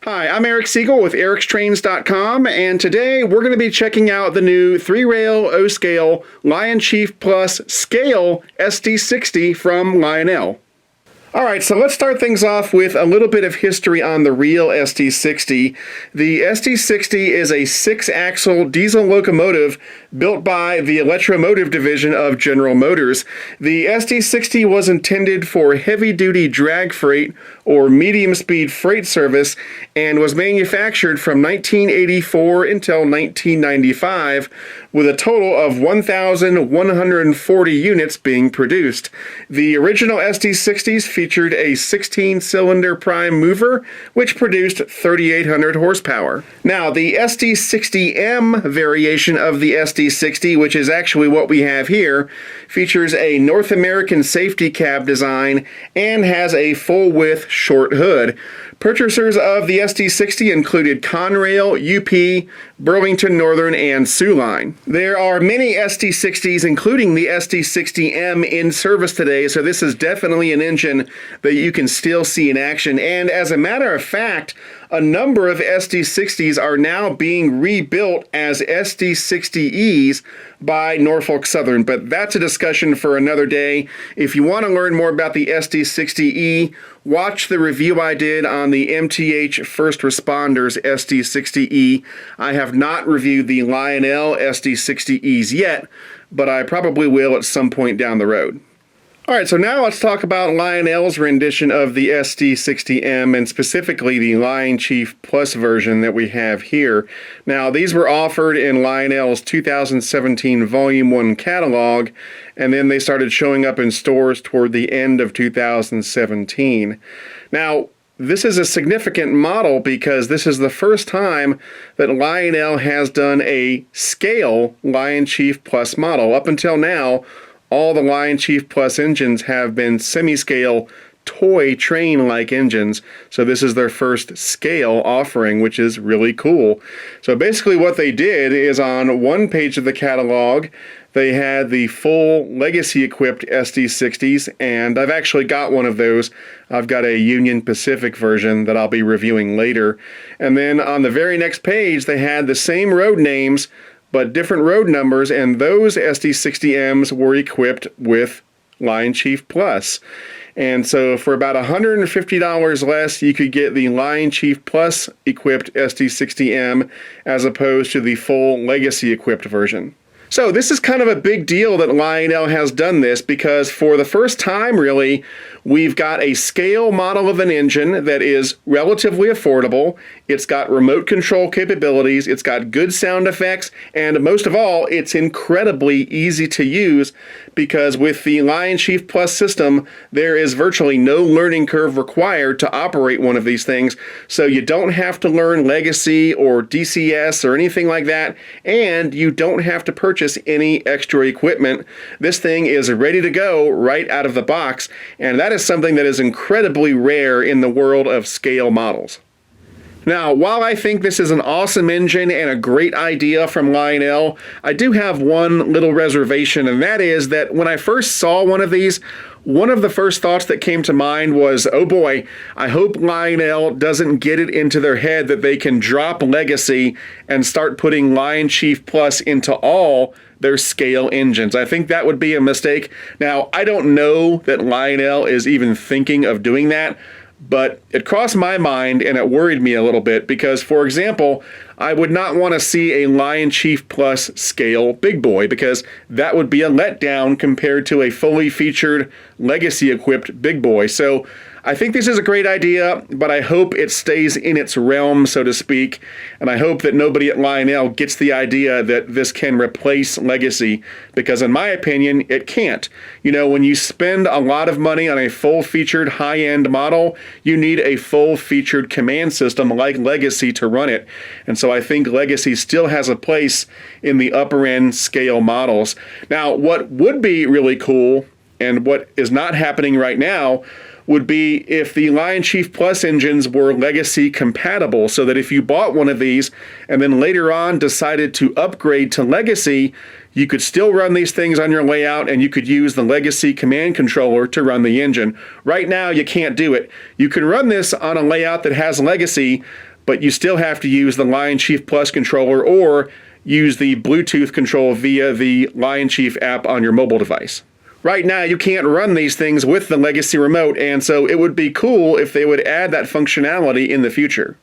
Hi, I'm Eric Siegel with ericstrains.com, and today we're going to be checking out the new 3-rail O-scale Lionchief Plus Scale SD60 from Lionel. Alright, so let's start things off with a little bit of history on the real SD60. The SD60 is a 6-axle diesel locomotive built by the Electromotive division of General Motors. The SD60 was intended for heavy-duty drag freight or medium-speed freight service and was manufactured from 1984 until 1995, with a total of 1,140 units being produced. The original SD60s featured a 16-cylinder prime mover, which produced 3,800 horsepower. Now, the SD60M variation of the SD60, which is actually what we have here, features a North American safety cab design and has a full-width short hood. Purchasers of the SD60 included Conrail, UP, Burlington Northern, and Soo Line. There are many SD60s, including the SD60M, in service today, so this is definitely an engine that you can still see in action. And as a matter of fact, a number of SD60s are now being rebuilt as SD60Es by Norfolk Southern, but that's a discussion for another day. If you want to learn more about the SD60E, watch the review I did on the MTH First Responders SD60E. I have not reviewed the Lionel SD60Es yet, but I probably will at some point down the road. Alright, so now let's talk about Lionel's rendition of the SD60M, and specifically the Lionchief Plus version that we have here. Now, these were offered in Lionel's 2017 Volume 1 catalog, and then they started showing up in stores toward the end of 2017. Now, this is a significant model because this is the first time that Lionel has done a scale Lionchief Plus model. Up until now, all the Lionchief Plus engines have been semi-scale toy train-like engines, so this is their first scale offering, which is really cool. So basically what they did is on one page of the catalog, they had the full legacy-equipped SD60s, and I've actually got one of those. I've got a Union Pacific version that I'll be reviewing later. And then on the very next page, they had the same road names, but different road numbers, and those SD60Ms were equipped with Lionchief Plus. And so for about $150 less, you could get the Lionchief Plus equipped SD60M as opposed to the full legacy equipped version. So this is kind of a big deal that Lionel has done this, because for the first time, really, we've got a scale model of an engine that is relatively affordable. It's got remote control capabilities, it's got good sound effects, and most of all, it's incredibly easy to use, because with the Lionchief Plus system, there is virtually no learning curve required to operate one of these things, so you don't have to learn Legacy or DCS or anything like that, and you don't have to purchase any extra equipment. This thing is ready to go right out of the box, and that is something that is incredibly rare in the world of scale models. Now, while I think this is an awesome engine and a great idea from Lionel, I do have one little reservation, and that is that when I first saw one of these, one of the first thoughts that came to mind was, oh boy, I hope Lionel doesn't get it into their head that they can drop Legacy and start putting Lionchief Plus into all their scale engines. I think that would be a mistake. Now, I don't know that Lionel is even thinking of doing that, but it crossed my mind and it worried me a little bit because, for example, I would not want to see a Lionchief Plus scale big boy, because that would be a letdown compared to a fully featured legacy equipped big boy. So I think this is a great idea, but I hope it stays in its realm, so to speak, and I hope that nobody at Lionel gets the idea that this can replace Legacy, because in my opinion, it can't. You know, when you spend a lot of money on a full-featured high-end model, you need a full-featured command system like Legacy to run it, and so I think Legacy still has a place in the upper-end scale models. Now, what would be really cool, and what is not happening right now, would be if the Lionchief Plus engines were legacy compatible, so that if you bought one of these and then later on decided to upgrade to legacy, you could still run these things on your layout and you could use the legacy command controller to run the engine. Right now, you can't do it. You can run this on a layout that has legacy, but you still have to use the Lionchief Plus controller or use the Bluetooth control via the Lionchief app on your mobile device. Right now, you can't run these things with the legacy remote, and so it would be cool if they would add that functionality in the future.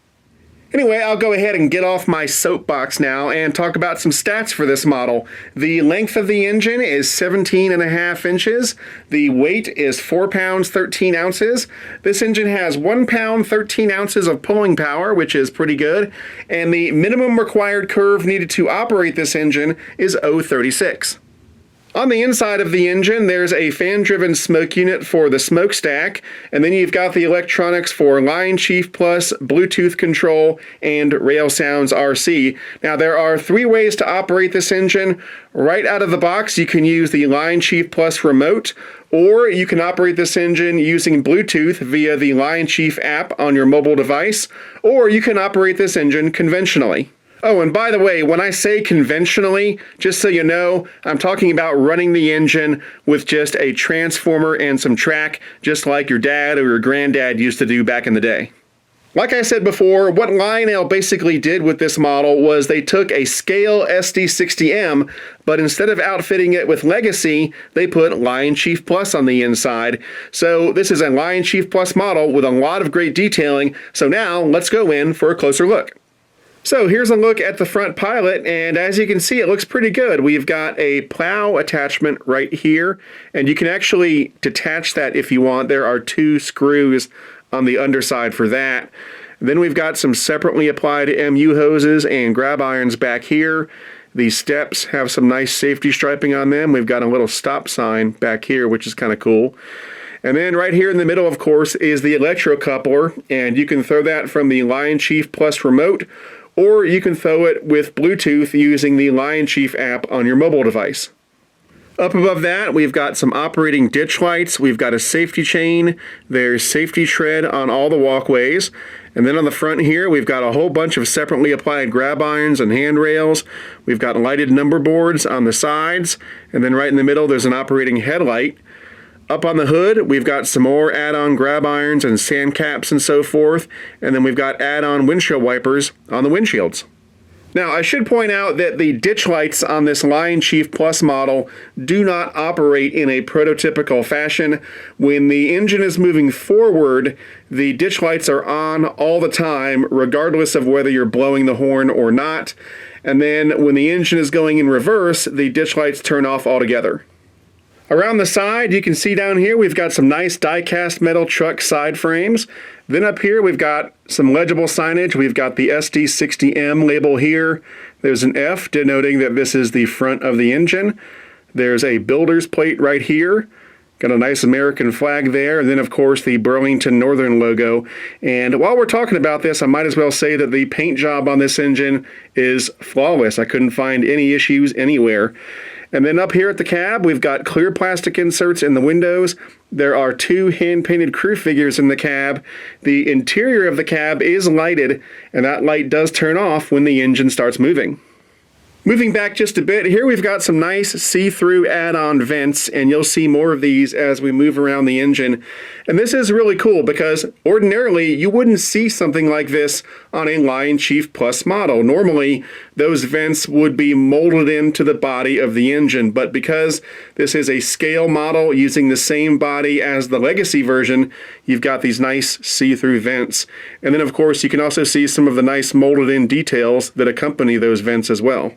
Anyway, I'll go ahead and get off my soapbox now and talk about some stats for this model. The length of the engine is 17.5 inches. The weight is 4 pounds, 13 ounces. This engine has 1 pound, 13 ounces of pulling power, which is pretty good. And the minimum required curve needed to operate this engine is 0.36. On the inside of the engine, there's a fan-driven smoke unit for the smokestack, and then you've got the electronics for Lionchief Plus, Bluetooth control, and Rail Sounds RC. Now, there are 3 ways to operate this engine. Right out of the box, you can use the Lionchief Plus remote, or you can operate this engine using Bluetooth via the Lionchief app on your mobile device, or you can operate this engine conventionally. Oh, and by the way, when I say conventionally, just so you know, I'm talking about running the engine with just a transformer and some track, just like your dad or your granddad used to do back in the day. Like I said before, what Lionel basically did with this model was they took a scale SD60M, but instead of outfitting it with Legacy, they put Lionchief Plus on the inside. So this is a Lionchief Plus model with a lot of great detailing. So now let's go in for a closer look. So here's a look at the front pilot, and as you can see, it looks pretty good. We've got a plow attachment right here, and you can actually detach that if you want. There are 2 screws on the underside for that. Then we've got some separately applied MU hoses and grab irons back here. These steps have some nice safety striping on them. We've got a little stop sign back here, which is kind of cool. And then right here in the middle, of course, is the electrocoupler, and you can throw that from the Lionchief Plus remote, or you can throw it with Bluetooth using the Lionchief app on your mobile device. Up above that, we've got some operating ditch lights, we've got a safety chain, there's safety tread on all the walkways, and then on the front here, we've got a whole bunch of separately applied grab irons and handrails, we've got lighted number boards on the sides, and then right in the middle, there's an operating headlight. Up on the hood, we've got some more add-on grab irons and sand caps and so forth, and then we've got add-on windshield wipers on the windshields. Now, I should point out that the ditch lights on this Lionchief Plus model do not operate in a prototypical fashion. When the engine is moving forward, the ditch lights are on all the time, regardless of whether you're blowing the horn or not. And then when the engine is going in reverse, the ditch lights turn off altogether. Around the side, you can see down here, we've got some nice die-cast metal truck side frames. Then up here, we've got some legible signage. We've got the SD60M label here. There's an F denoting that this is the front of the engine. There's a builder's plate right here. Got a nice American flag there, and then of course the Burlington Northern logo. And while we're talking about this, I might as well say that the paint job on this engine is flawless. I couldn't find any issues anywhere. And then up here at the cab, we've got clear plastic inserts in the windows. There are 2 hand-painted crew figures in the cab. The interior of the cab is lighted, and that light does turn off when the engine starts moving. Moving back just a bit, here we've got some nice see-through add-on vents, and you'll see more of these as we move around the engine. And this is really cool because ordinarily you wouldn't see something like this on a Lionchief Plus model. Normally, those vents would be molded into the body of the engine, but because this is a scale model using the same body as the Legacy version, you've got these nice see-through vents. And then, of course, you can also see some of the nice molded-in details that accompany those vents as well.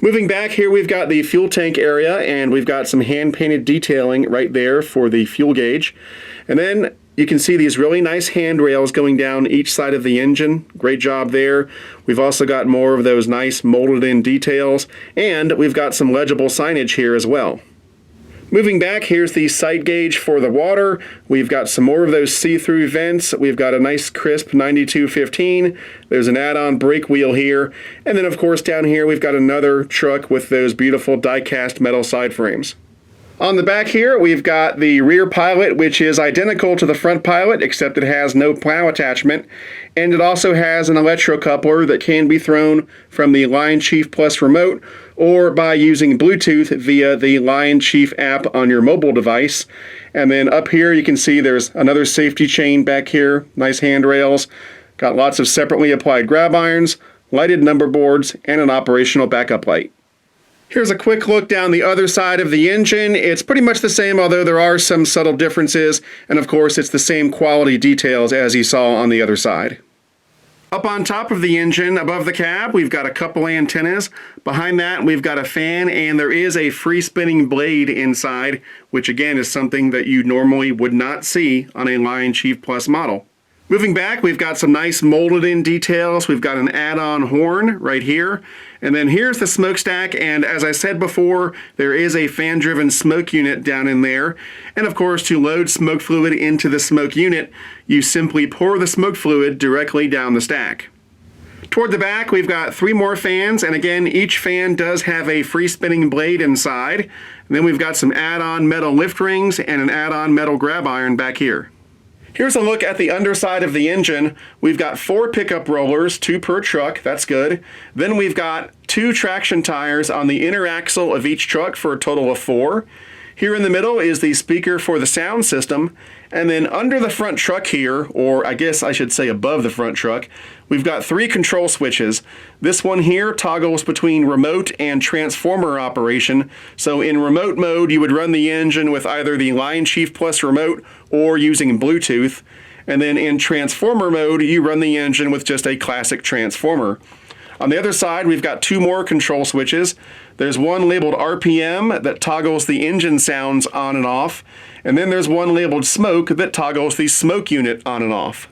Moving back here, we've got the fuel tank area, and we've got some hand-painted detailing right there for the fuel gauge. And then you can see these really nice handrails going down each side of the engine. Great job there. We've also got more of those nice molded-in details, and we've got some legible signage here as well. Moving back, here's the sight gauge for the water. We've got some more of those see-through vents. We've got a nice crisp 9215. There's an add-on brake wheel here. And then, of course, down here we've got another truck with those beautiful die-cast metal side frames. On the back here, we've got the rear pilot, which is identical to the front pilot, except it has no plow attachment. And it also has an electrocoupler that can be thrown from the Lionchief Plus remote or by using Bluetooth via the Lionchief app on your mobile device. And then up here, you can see there's another safety chain back here, nice handrails. Got lots of separately applied grab irons, lighted number boards, and an operational backup light. Here's a quick look down the other side of the engine. It's pretty much the same, although there are some subtle differences, and of course it's the same quality details as you saw on the other side. Up on top of the engine, above the cab, we've got a couple antennas. Behind that, we've got a fan, and there is a free spinning blade inside, which again is something that you normally would not see on a Lionchief Plus model. Moving back, we've got some nice molded in details. We've got an add-on horn right here. And then here's the smokestack, and as I said before, there is a fan-driven smoke unit down in there. And of course, to load smoke fluid into the smoke unit, you simply pour the smoke fluid directly down the stack. Toward the back, we've got 3 more fans, and again, each fan does have a free spinning blade inside. And then we've got some add-on metal lift rings and an add-on metal grab iron back here. Here's a look at the underside of the engine. We've got 4 pickup rollers, 2 per truck, that's good. Then we've got 2 traction tires on the inner axle of each truck for a total of 4. Here in the middle is the speaker for the sound system. And then under the front truck here, or I guess I should say above the front truck, we've got 3 control switches. This one here toggles between remote and transformer operation. So in remote mode, you would run the engine with either the Lionchief Plus remote or using Bluetooth. And then in transformer mode, you run the engine with just a classic transformer. On the other side, we've got 2 more control switches. There's one labeled RPM that toggles the engine sounds on and off, and then there's one labeled smoke that toggles the smoke unit on and off.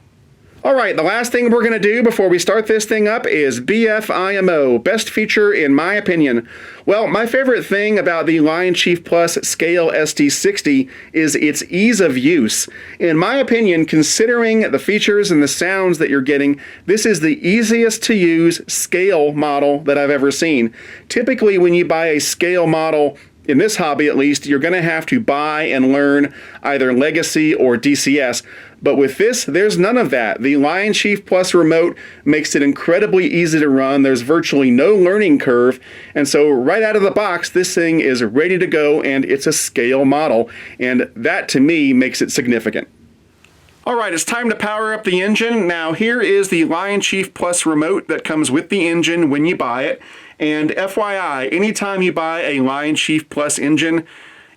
All right, the last thing we're going to do before we start this thing up is BF-IMO, best feature in my opinion. Well, my favorite thing about the Lionchief Plus Scale SD60 is its ease of use. In my opinion, considering the features and the sounds that you're getting, this is the easiest to use scale model that I've ever seen. Typically, when you buy a scale model, in this hobby at least, you're going to have to buy and learn either Legacy or DCS. But with this, there's none of that. The Lionchief Plus remote makes it incredibly easy to run. There's virtually no learning curve. And so right out of the box, this thing is ready to go, and it's a scale model. And that, to me, makes it significant. All right, it's time to power up the engine. Now, here is the Lionchief Plus remote that comes with the engine when you buy it. And FYI, anytime you buy a Lionchief Plus engine,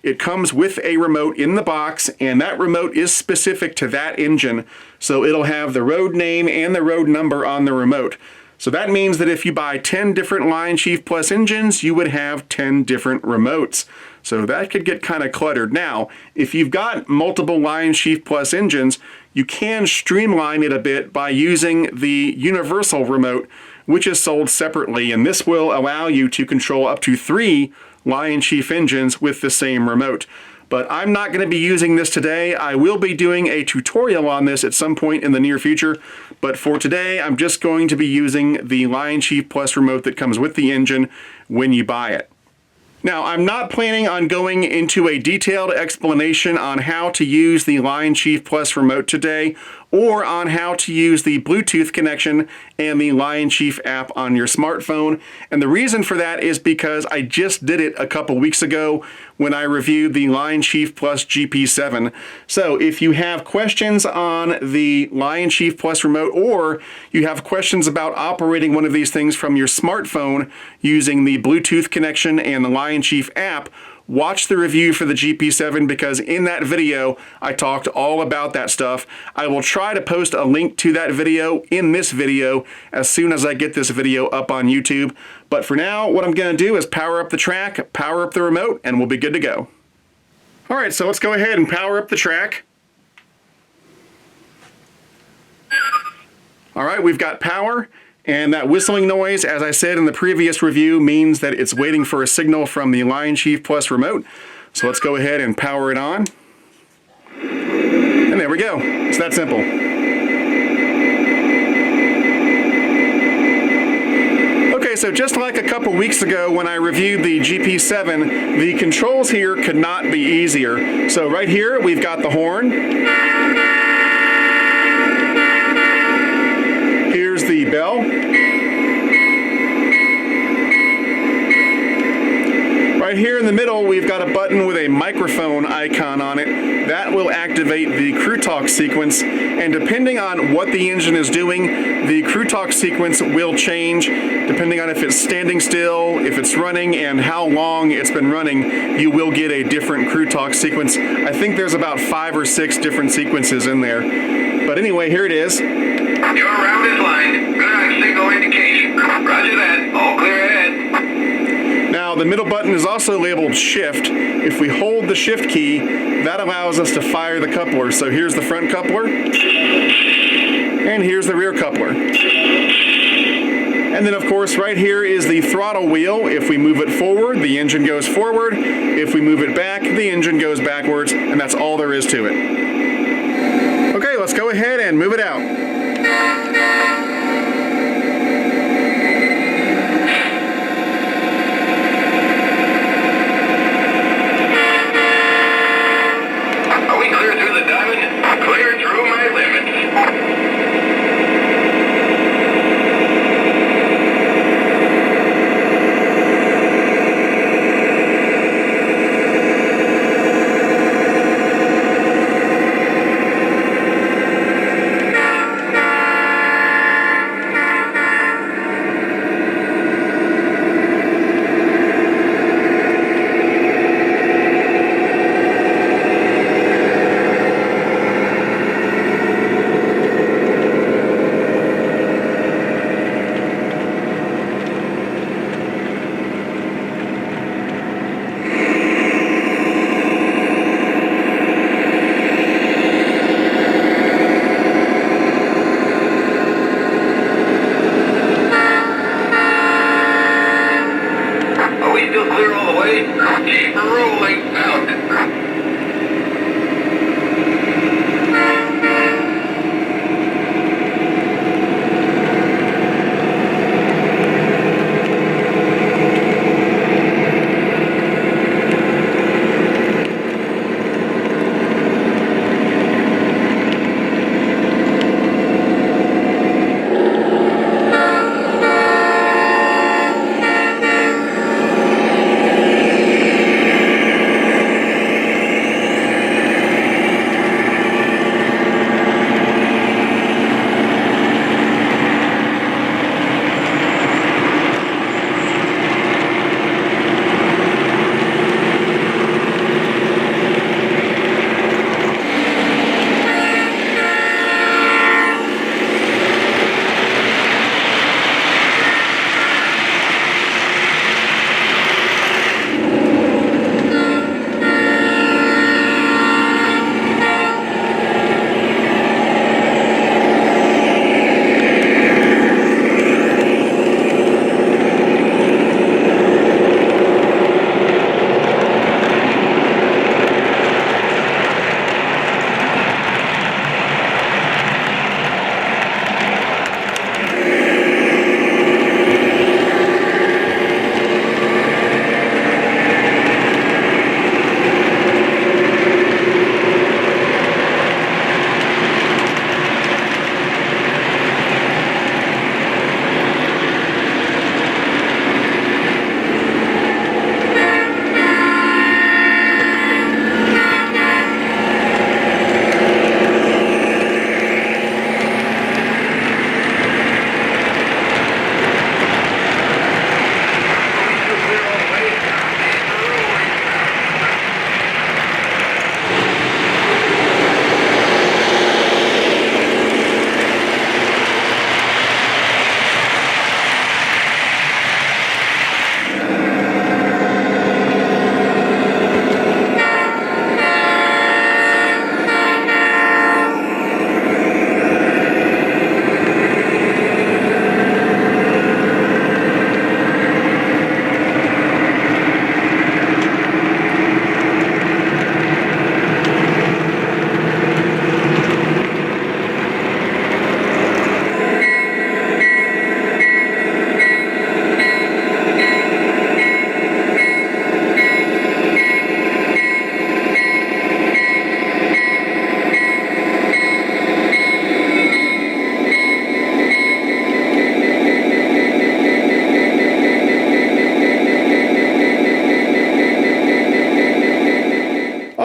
it comes with a remote in the box, and that remote is specific to that engine. So it'll have the road name and the road number on the remote. So that means that if you buy 10 different Lionchief Plus engines, you would have 10 different remotes. So that could get kind of cluttered. Now, if you've got multiple Lionchief Plus engines, you can streamline it a bit by using the universal remote, which is sold separately, and this will allow you to control up to 3 Lionchief engines with the same remote. But I'm not going to be using this today. I will be doing a tutorial on this at some point in the near future, but for today, I'm just going to be using the Lionchief Plus remote that comes with the engine when you buy it. Now, I'm not planning on going into a detailed explanation on how to use the Lionchief Plus remote today, or on how to use the Bluetooth connection and the Lionchief app on your smartphone. And the reason for that is because I just did it a couple weeks ago when I reviewed the Lionchief Plus GP7. So if you have questions on the Lionchief Plus remote, or you have questions about operating one of these things from your smartphone using the Bluetooth connection and the Lionchief app, watch the review for the GP7, because in that video, I talked all about that stuff. I will try to post a link to that video in this video as soon as I get this video up on YouTube. But for now, what I'm going to do is power up the track, power up the remote, and we'll be good to go. All right, so let's go ahead and power up the track. All right, we've got power. And that whistling noise, as I said in the previous review, means that it's waiting for a signal from the Lionchief Plus remote. So let's go ahead and power it on. And there we go. It's that simple. Okay, so just like a couple weeks ago when I reviewed the GP7, the controls here could not be easier. So right here, we've got the horn. Here's the bell. Right Right here in the middle, we've got a button with a microphone icon on it. That will activate the crew talk sequence, and depending on what the engine is doing, the crew talk sequence will change. Depending on if it's standing still, if it's running, and how long it's been running, you will get a different crew talk sequence. I think there's about 5 or 6 different sequences in there. But anyway, here it is. Your route is lined. Good eye signal indication. Roger that. All clear ahead. Now, the middle button is also labeled Shift. If we hold the Shift key, that allows us to fire the coupler. So here's the front coupler, and here's the rear coupler. And then, of course, right here is the throttle wheel. If we move it forward, the engine goes forward. If we move it back, the engine goes backwards, and that's all there is to it. Okay, let's go ahead and move it out. Are we clear through the diamond? Clear through my limits. Clear all the way. Keep rolling out.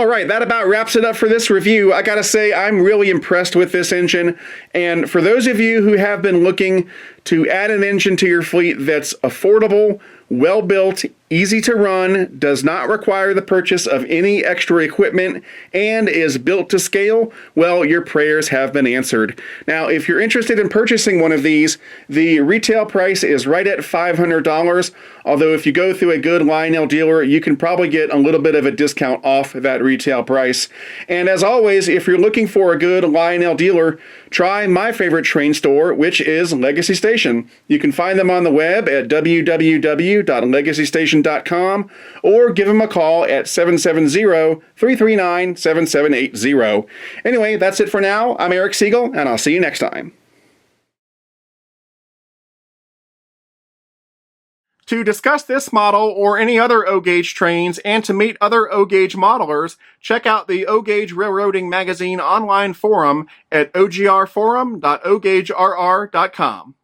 right, that about wraps it up for this review. I gotta say, I'm really impressed with this engine. And for those of you who have been looking to add an engine to your fleet that's affordable, well-built, easy to run, does not require the purchase of any extra equipment, and is built to scale, well, your prayers have been answered. Now, if you're interested in purchasing one of these, the retail price is right at $500, although if you go through a good Lionel dealer, you can probably get a little bit of a discount off that retail price. And as always, if you're looking for a good Lionel dealer, try my favorite train store, which is Legacy Station. You can find them on the web at www.legacystation.com or give them a call at 770-339-7780. Anyway, that's it for now. I'm Eric Siegel, and I'll see you next time. To discuss this model or any other O-Gauge trains and to meet other O-Gauge modelers, check out the O-Gauge Railroading Magazine online forum at ogrforum.ogaugerr.com.